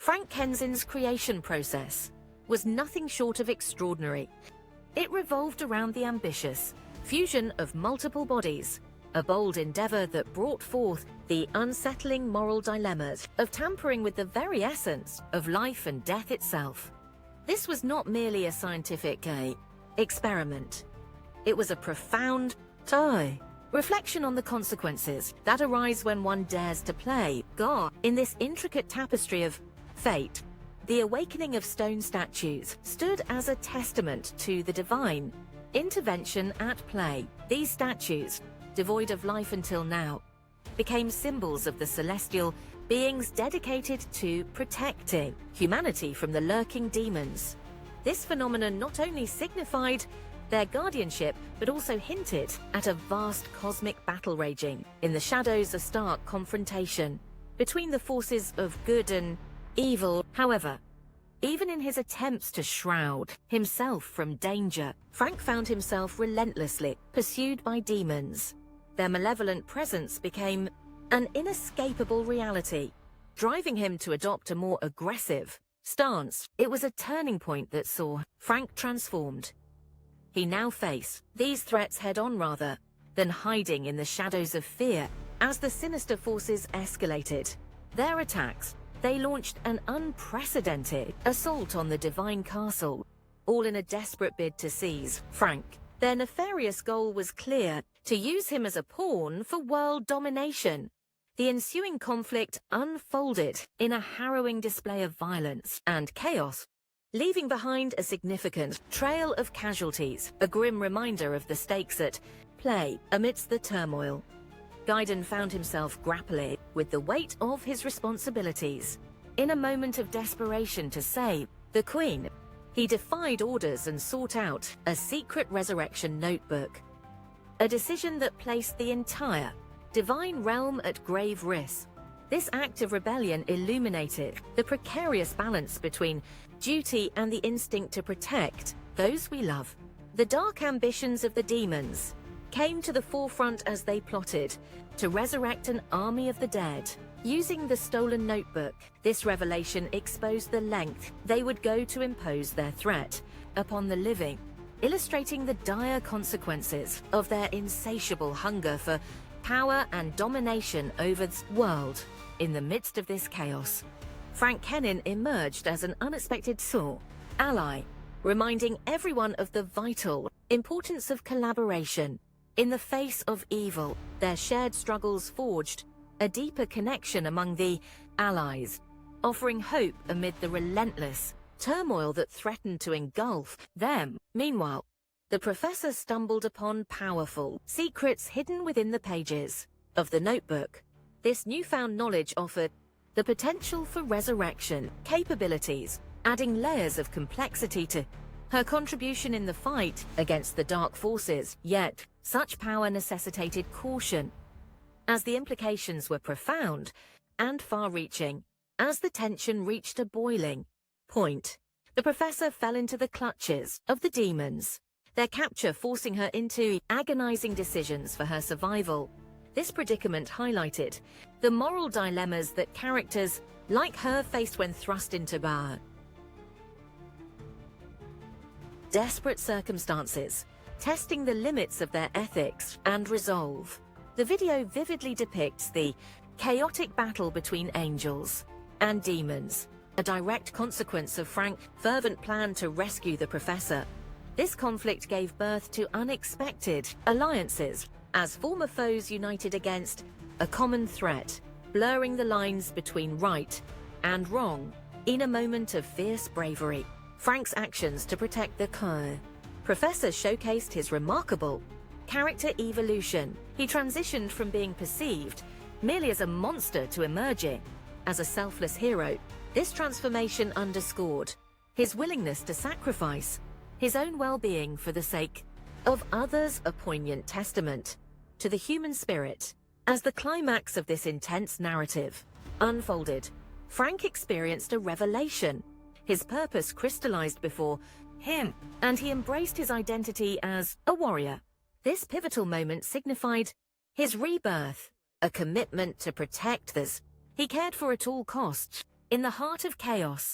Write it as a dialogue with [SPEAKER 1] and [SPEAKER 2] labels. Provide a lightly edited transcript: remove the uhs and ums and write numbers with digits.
[SPEAKER 1] Frank Kensin's creation process was nothing short of extraordinary. It revolved around the ambitious fusion of multiple bodies, a bold endeavor that brought forth the unsettling moral dilemmas of tampering with the very essence of life and death itself. This was not merely a scientific experiment. It was a profound reflection on the consequences that arise when one dares to play God in this intricate tapestry of fate. The awakening of stone statues stood as a testament to the divine intervention at play. These statues, devoid of life until now, became symbols of the celestial beings dedicated to protecting humanity from the lurking demons. This phenomenon not only signified their guardianship, but also hinted at a vast cosmic battle raging in the shadows, a stark confrontation between the forces of good and evil. However, even in his attempts to shroud himself from danger, Frank found himself relentlessly pursued by demons. Their malevolent presence became an inescapable reality, driving him to adopt a more aggressive stance. It was a turning point that saw Frank transformed. He now faced these threats head-on rather than hiding in the shadows of fear. As the sinister forces escalated their attacks, they launched an unprecedented assault on the Divine Castle, all in a desperate bid to seize Frank. Their nefarious goal was clear: to use him as a pawn for world domination. The ensuing conflict unfolded in a harrowing display of violence and chaos, leaving behind a significant trail of casualties, a grim reminder of the stakes at play amidst the turmoil. Gaiden found himself grappling with the weight of his responsibilities. In a moment of desperation to save the Queen, he defied orders and sought out a secret resurrection notebook, a decision that placed the entire divine realm at grave risk. This act of rebellion illuminated the precarious balance between duty and the instinct to protect those we love. The dark ambitions of the demons came to the forefront as they plotted to resurrect an army of the dead. Using the stolen notebook, this revelation exposed the length they would go to impose their threat upon the living, illustrating the dire consequences of their insatiable hunger for power and domination over the world. In the midst of this chaos, Frank Kensin emerged as an unexpected ally, reminding everyone of the vital importance of collaboration. In the face of evil, their shared struggles forged a deeper connection among the allies, offering hope amid the relentless turmoil that threatened to engulf them. Meanwhile, the professor stumbled upon powerful secrets hidden within the pages of the notebook. This newfound knowledge offered the potential for resurrection capabilities, adding layers of complexity to her contribution in the fight against the dark forces. Yet, such power necessitated caution, as the implications were profound and far-reaching. As the tension reached a boiling point, the professor fell into the clutches of the demons, their capture forcing her into agonizing decisions for her survival. This predicament highlighted the moral dilemmas that characters like her faced when thrust into desperate circumstances, testing the limits of their ethics and resolve. The video vividly depicts the chaotic battle between angels and demons, a direct consequence of Frank's fervent plan to rescue the professor. This conflict gave birth to unexpected alliances, as former foes united against a common threat, blurring the lines between right and wrong. In a moment of fierce bravery, Frank's actions to protect the professor showcased his remarkable character evolution. He transitioned from being perceived merely as a monster to emerging as a selfless hero. This transformation underscored his willingness to sacrifice his own well-being for the sake of others, a poignant testament to the human spirit. As the climax of this intense narrative unfolded, Frank experienced a revelation. His purpose crystallized before him, and he embraced his identity as a warrior. This pivotal moment signified his rebirth, a commitment to protect those he cared for at all costs. In the heart of chaos,